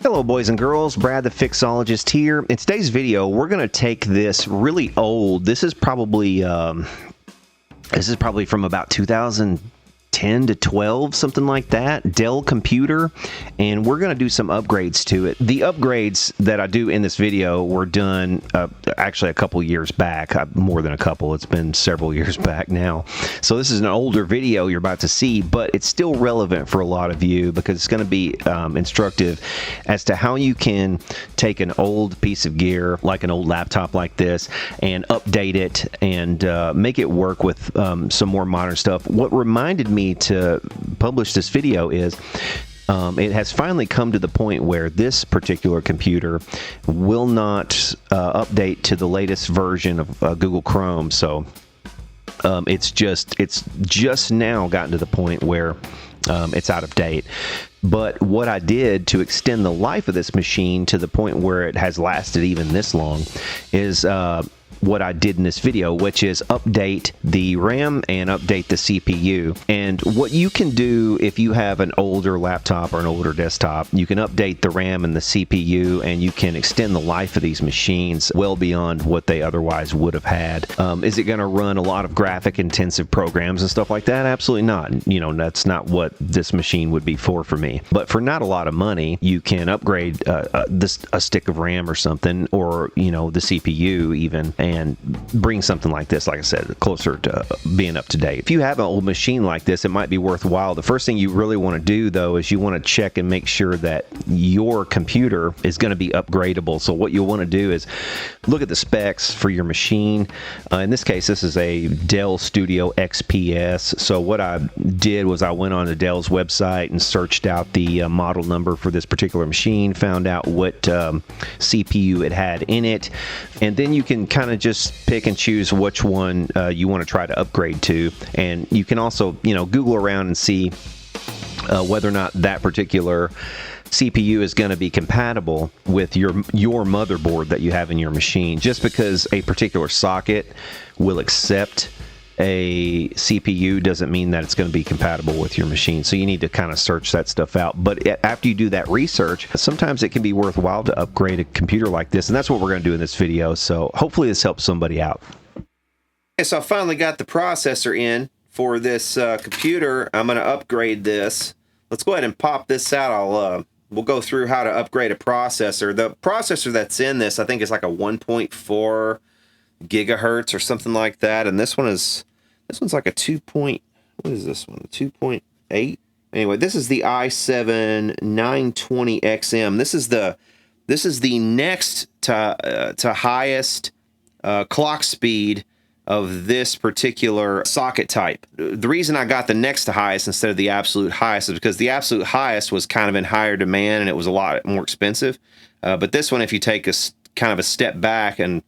Hello boys and girls, Brad the Fixologist here. In today's video, we're going to take this really old, this is probably from about 2010 to 12, something like that, Dell computer, and we're going to do some upgrades to it. The upgrades that I do in this video were done actually a couple years back, more than a couple, it's been several years back now. So this is an older video you're about to see, but it's still relevant for a lot of you because it's going to be instructive as to how you can take an old piece of gear, like an old laptop like this, and update it and make it work with some more modern stuff. What reminded me to publish this video is it has finally come to the point where this particular computer will not update to the latest version of Google Chrome. So it's just now gotten to the point where it's out of date. But what I did to extend the life of this machine to the point where it has lasted even this long is what I did in this video, which is update the RAM and update the CPU. And what you can do if you have an older laptop or an older desktop, you can update the RAM and the CPU, and you can extend the life of these machines well beyond what they otherwise would have had. Is it going to run a lot of graphic intensive programs and stuff like that? Absolutely not. You know, that's not what this machine would be for me. But for not a lot of money, you can upgrade a stick of RAM or something, or, you know, the CPU even, and bring something like this, like I said, closer to being up to date. If you have an old machine like this, it might be worthwhile. The first thing you really want to do, though, is you want to check and make sure that your computer is going to be upgradable. So what you'll want to do is look at the specs for your machine. In this case, this is a Dell Studio XPS. So what I did was I went on to Dell's website and searched out the model number for this particular machine, found out what CPU it had in it, and then you can kind of just pick and choose which one you want to try to upgrade to. And you can also, you know, Google around and see whether or not that particular CPU is going to be compatible with your motherboard that you have in your machine. Just because a particular socket will accept a CPU doesn't mean that it's going to be compatible with your machine. So you need to kind of search that stuff out. But after you do that research, sometimes it can be worthwhile to upgrade a computer like this, and that's what we're going to do in this video. So hopefully this helps somebody out. Okay, so I finally got the processor in for this computer. I'm going to upgrade this. Let's go ahead and pop this out. We'll go through how to upgrade a processor. The processor that's in this, I think, is like a 1.4 gigahertz or something like that, and this one's like a 2. What is this one? 2.8. Anyway, this is the i7 920XM. This is the next to highest clock speed of this particular socket type. The reason I got the next to highest instead of the absolute highest is because the absolute highest was kind of in higher demand and it was a lot more expensive. But this one, if you take a kind of a step back and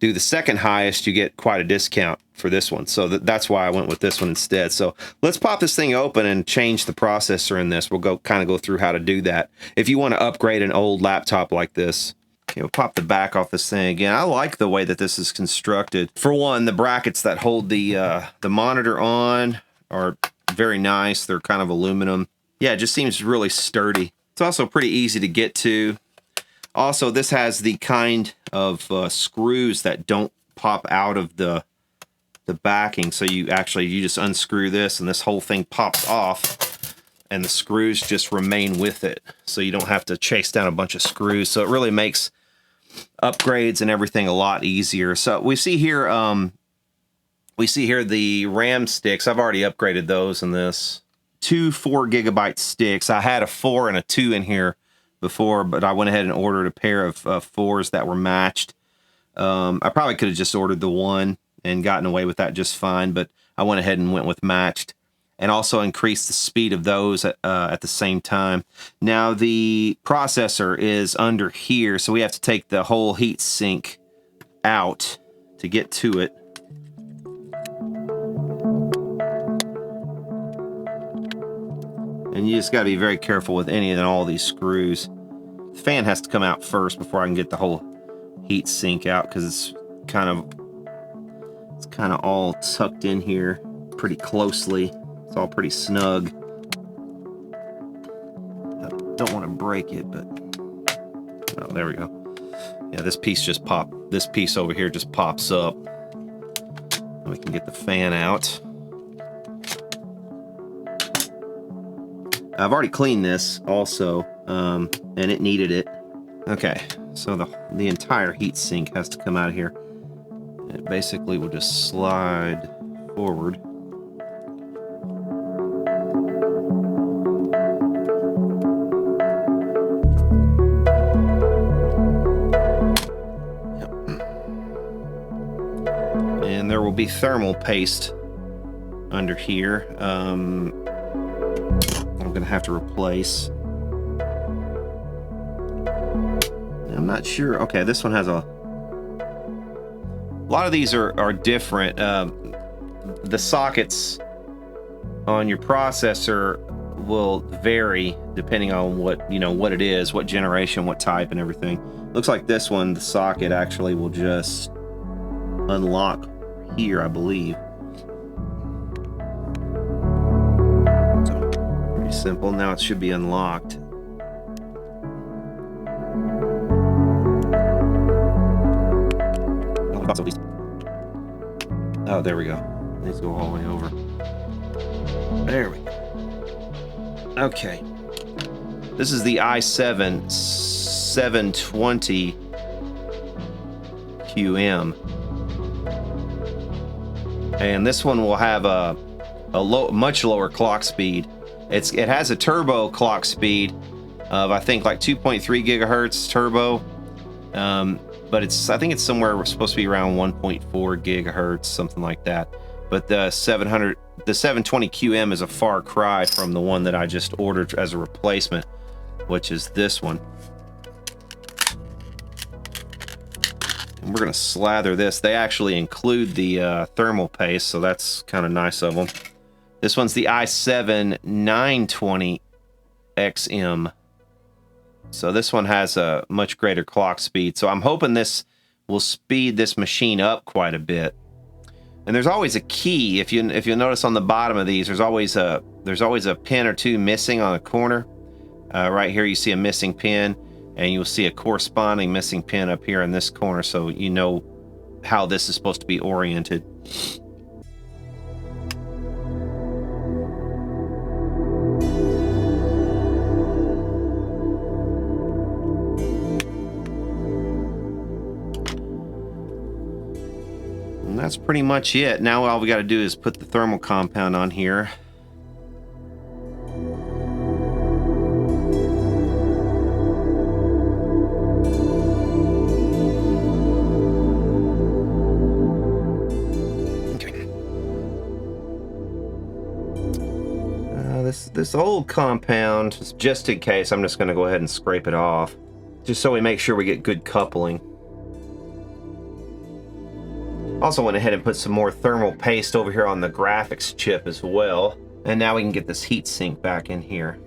do the second highest, you get quite a discount for this one. So that's why I went with this one instead. So let's pop this thing open and change the processor in this. We'll kind of go through how to do that. If you want to upgrade an old laptop like this, okay, we'll pop the back off this thing again. I like the way that this is constructed. For one, the brackets that hold the monitor on are very nice. They're kind of aluminum. Yeah, it just seems really sturdy. It's also pretty easy to get to. Also, this has the kind of screws that don't pop out of the backing. So you just unscrew this and this whole thing pops off and the screws just remain with it. So you don't have to chase down a bunch of screws. So it really makes upgrades and everything a lot easier. So we see here the RAM sticks. I've already upgraded those in this. 2 4 gigabyte sticks. I had a 4 and a 2 in here before, but I went ahead and ordered a pair of 4s that were matched. I probably could have just ordered the 1 and gotten away with that just fine, but I went ahead and went with matched, and also increased the speed of those at the same time. Now the processor is under here, so we have to take the whole heat sink out to get to it. And you just got to be very careful with any and all these screws. The fan has to come out first before I can get the whole heat sink out, because it's kind of all tucked in here pretty closely. It's all pretty snug. I don't want to break it, but Oh, there we go. Yeah, this piece over here just pops up. We can get the fan out. I've already cleaned this also, and it needed it. Okay, so the entire heat sink has to come out of here. It basically will just slide forward. And there will be thermal paste under here. I'm gonna have to replace. I'm not sure. Okay, this one has a lot of these are different. The sockets on your processor will vary depending on what it is, what generation, what type, and everything. Looks like this one, the socket actually will just unlock here, I believe. So pretty simple. Now it should be unlocked. Oh, there we go. Let's go all the way over. There we go. Okay. This is the i7 720 QM. And this one will have a much lower clock speed. It has a turbo clock speed of, I think, like 2.3 gigahertz turbo. But I think it's somewhere supposed to be around 1.4 gigahertz, something like that. But the 720 QM is a far cry from the one that I just ordered as a replacement, which is this one. And we're gonna slather this. They actually include the thermal paste, so that's kind of nice of them. This one's the i7 920 XM. So this one has a much greater clock speed. So I'm hoping this will speed this machine up quite a bit. And there's always a key. If you notice on the bottom of these, there's always a pin or two missing on the corner. Right here you see a missing pin, and you'll see a corresponding missing pin up here in this corner, so you know how this is supposed to be oriented. And that's pretty much it. Now all we got to do is put the thermal compound on here. Okay. This old compound, just in case, I'm just going to go ahead and scrape it off, just so we make sure we get good coupling. Also went ahead and put some more thermal paste over here on the graphics chip as well. And now we can get this heat sink back in here.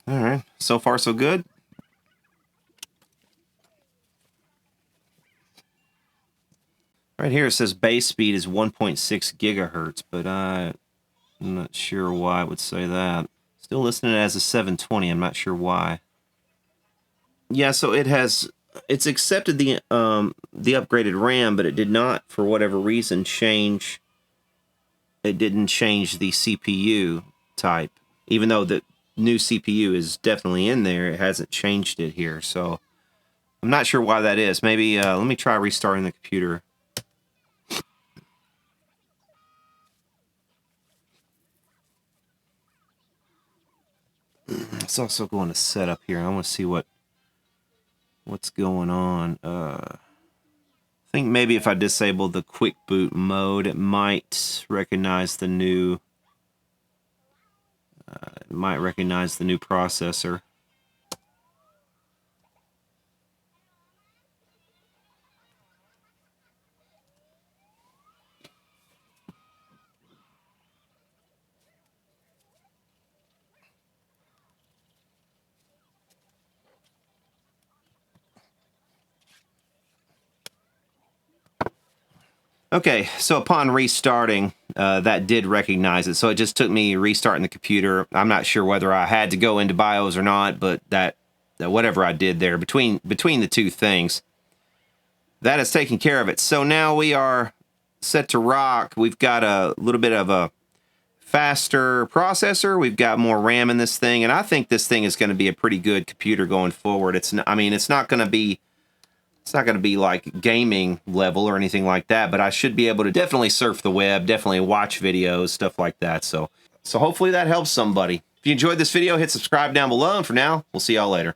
All right, so far so good. Right here it says base speed is 1.6 gigahertz, but I'm not sure why it would say that. Still listing it as a 720. I'm not sure why. Yeah, so it's accepted the upgraded RAM, but it did not, for whatever reason, change. It didn't change the CPU type, even though the new CPU is definitely in there. It hasn't changed it here, so I'm not sure why that is. Maybe let me try restarting the computer. Let's also go into setup here. I want to see what's going on. I think maybe if I disable the quick boot mode, it might recognize the new. It might recognize the new processor. Okay, so upon restarting, that did recognize it. So it just took me restarting the computer. I'm not sure whether I had to go into BIOS or not, but that whatever I did there between the two things, that has taken care of it. So now we are set to rock. We've got a little bit of a faster processor. We've got more RAM in this thing, and I think this thing is going to be a pretty good computer going forward. I mean, it's not going to be like gaming level or anything like that, but I should be able to definitely surf the web, definitely watch videos, stuff like that. So hopefully that helps somebody. If you enjoyed this video, hit subscribe down below, and for now, we'll see y'all later.